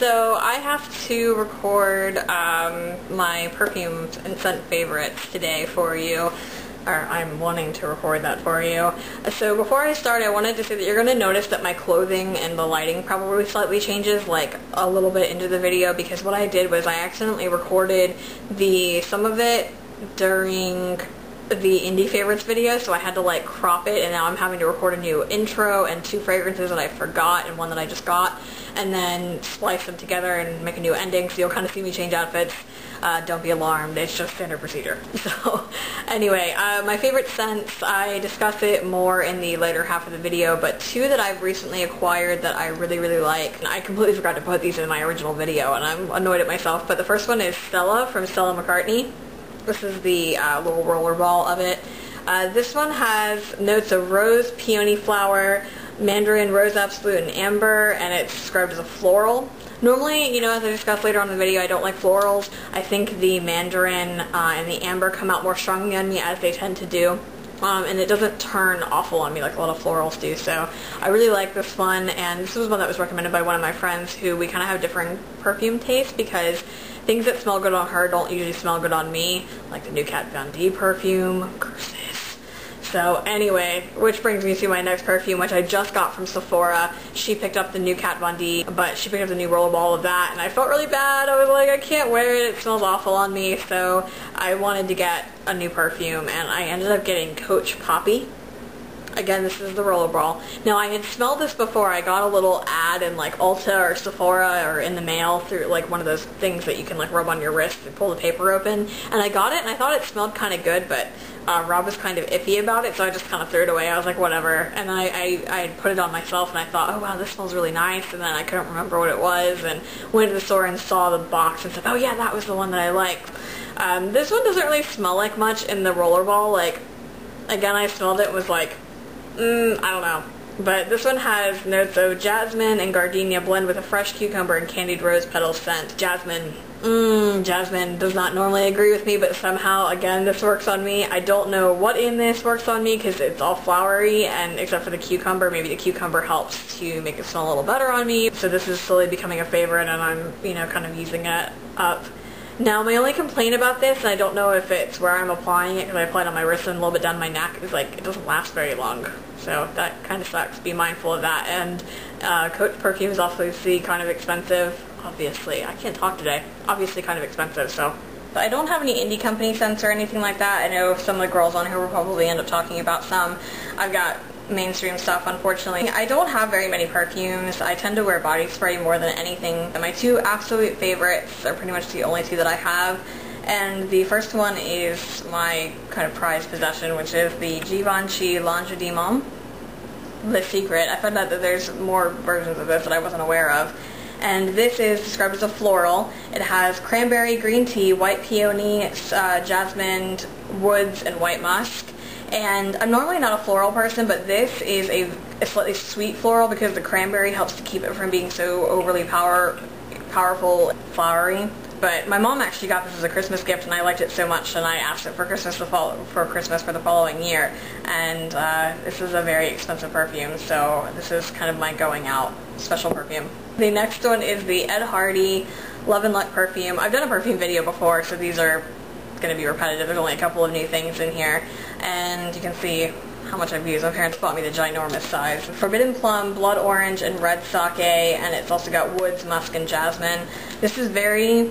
So I have to record my perfumes and scent favorites today for you. Or I'm wanting to record that for you. So before I start, I wanted to say that you're going to notice that my clothing and the lighting probably slightly changes like a little bit into the video, because what I did was I accidentally recorded some of it during the indie favorites video, so I had to like crop it, and now I'm having to record a new intro and 2 fragrances that I forgot and one that I just got, and then splice them together and make a new ending, so you'll kind of see me change outfits. Don't be alarmed, it's just standard procedure. So anyway, my favorite scents, I discuss it more in the later half of the video, but 2 that I've recently acquired that I really like, and I completely forgot to put these in my original video and I'm annoyed at myself, but the first one is Stella from Stella McCartney. This is the little roller ball of it. This one has notes of rose, peony flower, mandarin, rose absolute, and amber, and it's described as a floral. Normally, you know, as I discussed later on in the video, I don't like florals. I think the mandarin and the amber come out more strongly on me, as they tend to do. And it doesn't turn awful on me like a lot of florals do, so I really like this one, and this was one that was recommended by one of my friends who we kind of have different perfume tastes, because things that smell good on her don't usually smell good on me, like the new Kat Von D perfume. Curses. So anyway, which brings me to my next perfume, which I just got from Sephora. She picked up the new Kat Von D, but she picked up the new rollerball of that, and I felt really bad. I was like, I can't wear it, it smells awful on me, so I wanted to get a new perfume, and I ended up getting Coach Poppy. Again, this is the rollerball. Now, I had smelled this before. I got a little ad in like Ulta or Sephora or in the mail through like one of those things that you can like rub on your wrist and pull the paper open. And I got it and I thought it smelled kind of good, but Rob was kind of iffy about it, so I just kind of threw it away. I was like, whatever. And then I put it on myself and I thought, oh wow, this smells really nice. And then I couldn't remember what it was and went to the store and saw the box and said, oh yeah, that was the one that I liked. This one doesn't really smell like much in the rollerball. Like, again, I smelled it and was like, I don't know. But this one has notes of jasmine and gardenia blend with a fresh cucumber and candied rose petal scent. Jasmine. Jasmine does not normally agree with me, but somehow, again, this works on me. I don't know what in this works on me, because it's all flowery, and except for the cucumber, maybe the cucumber helps to make it smell a little better on me. So this is slowly becoming a favorite, and I'm, you know, kind of using it up. Now, my only complaint about this, and I don't know if it's where I'm applying it, because I applied on my wrist and a little bit down my neck, is like, it doesn't last very long. So that kind of sucks. Be mindful of that. And Coach perfume is obviously kind of expensive. Obviously. I can't talk today. Obviously kind of expensive, so. But I don't have any indie company scents or anything like that. I know some of the girls on here will probably end up talking about some. I've got mainstream stuff, unfortunately. I don't have very many perfumes. I tend to wear body spray more than anything. And my 2 absolute favorites are pretty much the only 2 that I have. And the first one is my kind of prized possession, which is the Givenchy L'Ange du Monde. The Secret. I found out that there's more versions of this that I wasn't aware of. And this is described as a floral. It has cranberry, green tea, white peony, jasmine, woods, and white musk. And I'm normally not a floral person, but this is a slightly sweet floral, because the cranberry helps to keep it from being so overly powerful, flowery. But my mom actually got this as a Christmas gift, and I liked it so much, and I asked it for Christmas for the following year. And this is a very expensive perfume, so this is kind of my going out special perfume. The next one is the Ed Hardy Love and Luck perfume. I've done a perfume video before, so these are going to be repetitive. There's only a couple of new things in here, and you can see how much I've used. My parents bought me the ginormous size. Forbidden Plum, Blood Orange, and Red Sake, and it's also got Woods, Musk, and Jasmine. This is very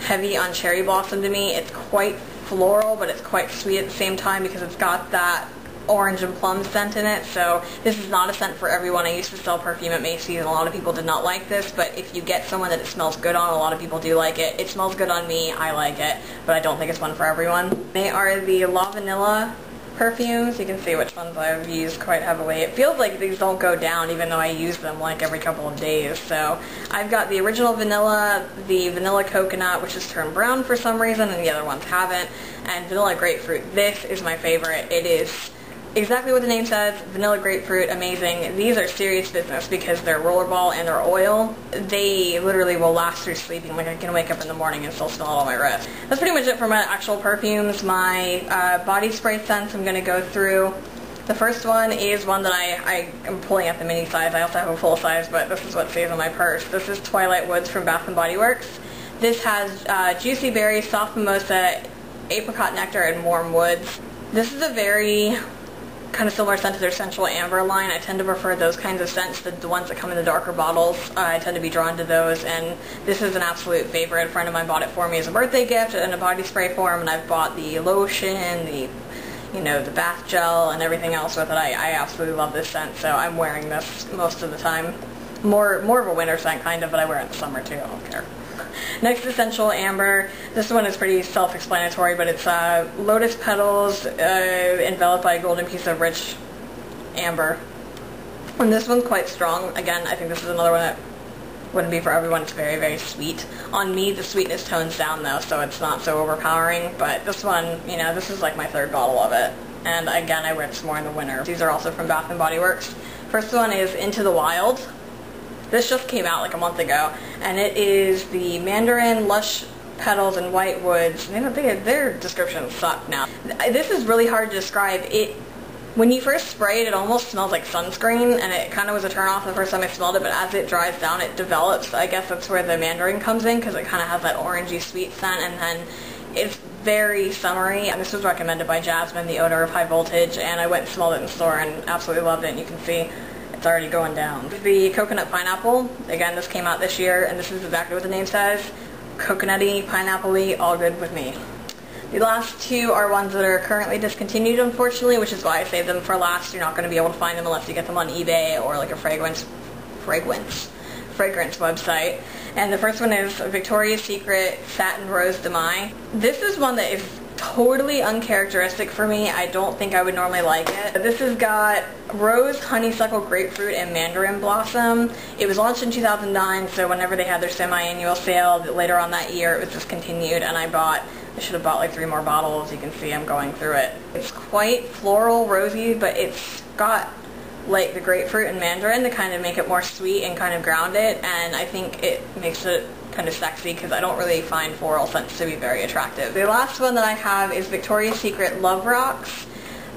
heavy on cherry blossom to me. It's quite floral, but it's quite sweet at the same time, because it's got that orange and plum scent in it. So this is not a scent for everyone. I used to sell perfume at Macy's, and a lot of people did not like this, but if you get someone that it smells good on, a lot of people do like it. It smells good on me, I like it, but I don't think it's one for everyone. They are the La Vanilla perfumes. You can see which ones I've used quite heavily. It feels like these don't go down, even though I use them like every couple of days. So I've got the original vanilla, the vanilla coconut, which has turned brown for some reason, and the other ones haven't, and vanilla grapefruit. This is my favorite. It is exactly what the name says, vanilla grapefruit, amazing. These are serious business because they're rollerball and they're oil. They literally will last through sleeping. Like, I can wake up in the morning and still smell it on my wrist. That's pretty much it for my actual perfumes. My body spray scents I'm going to go through. The first one is one that I am pulling at the mini size. I also have a full size, but this is what stays on my purse. This is Twilight Woods from Bath & Body Works. This has juicy berries, soft mimosa, apricot nectar, and warm woods. This is a very kind of similar scent to their Sensual Amber line. I tend to prefer those kinds of scents, the ones that come in the darker bottles. I tend to be drawn to those, and this is an absolute favorite. A friend of mine bought it for me as a birthday gift in a body spray form, and I've bought the lotion, the bath gel, and everything else with it. I absolutely love this scent, so I'm wearing this most of the time. More of a winter scent, kind of, but I wear it in the summer too. I don't care. Next is Sensual Amber. This one is pretty self-explanatory, but it's lotus petals enveloped by a golden piece of rich amber. And this one's quite strong. Again, I think this is another one that wouldn't be for everyone. It's very, very sweet. On me, the sweetness tones down though, so it's not so overpowering. But this one, this is like my third bottle of it. And again, I wear this more in the winter. These are also from Bath & Body Works. First one is Into the Wild. This just came out like a month ago, and it is the mandarin, lush petals, and white woods. Their descriptions suck now. This is really hard to describe. When you first spray it, it almost smells like sunscreen, and it kind of was a turn-off the first time I smelled it, but as it dries down, it develops. I guess that's where the mandarin comes in, because it kind of has that orangey sweet scent, and then it's very summery. And this was recommended by Jasmine, the odor of high voltage, and I went and smelled it in the store and absolutely loved it, and you can see it's already going down. The coconut pineapple, again, this came out this year, and this is exactly what the name says. Coconutty, pineapple-y, all good with me. The last two are ones that are currently discontinued, unfortunately, which is why I saved them for last. You're not going to be able to find them unless you get them on eBay or like a fragrance website. And the first one is Victoria's Secret Satin Rose de Mai. This is one that is totally uncharacteristic for me. I don't think I would normally like it. This has got rose, honeysuckle, grapefruit, and mandarin blossom. It was launched in 2009, so whenever they had their semi-annual sale later on that year, it was discontinued, and I should have bought like 3 more bottles. You can see I'm going through it. It's quite floral, rosy, but it's got like the grapefruit and mandarin to kind of make it more sweet and kind of ground it, and I think it makes it kind of sexy because I don't really find floral scents to be very attractive. The last one that I have is Victoria's Secret Love Rocks.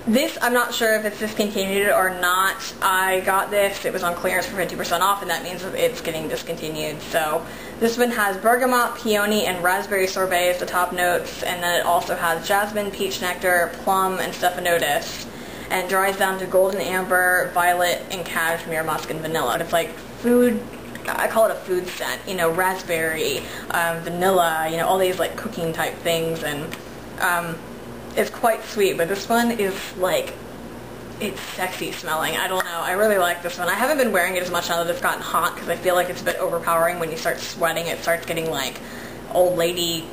This, I'm not sure if it's discontinued or not. I got this, it was on clearance for 50% off, and that means that it's getting discontinued. So this one has bergamot, peony, and raspberry sorbet as the top notes, and then it also has jasmine, peach nectar, plum, and stephanotis, and dries down to golden amber, violet, and cashmere, musk, and vanilla. It's like food. I call it a food scent, raspberry, vanilla, all these like cooking type things, and it's quite sweet, but this one is like, it's sexy smelling. I don't know, I really like this one. I haven't been wearing it as much now that it's gotten hot, because I feel like it's a bit overpowering. When you start sweating, it starts getting like old lady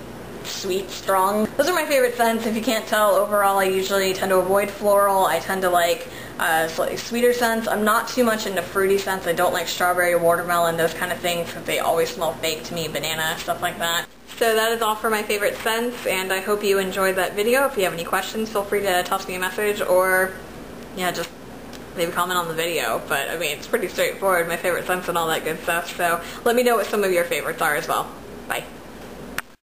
sweet, strong. Those are my favorite scents. If you can't tell, overall I usually tend to avoid floral. I tend to like slightly sweeter scents. I'm not too much into fruity scents. I don't like strawberry, watermelon, those kind of things, because they always smell fake to me, banana, stuff like that. So that is all for my favorite scents, and I hope you enjoyed that video. If you have any questions, feel free to toss me a message, or just leave a comment on the video. But I mean, it's pretty straightforward, my favorite scents and all that good stuff, so let me know what some of your favorites are as well. Bye.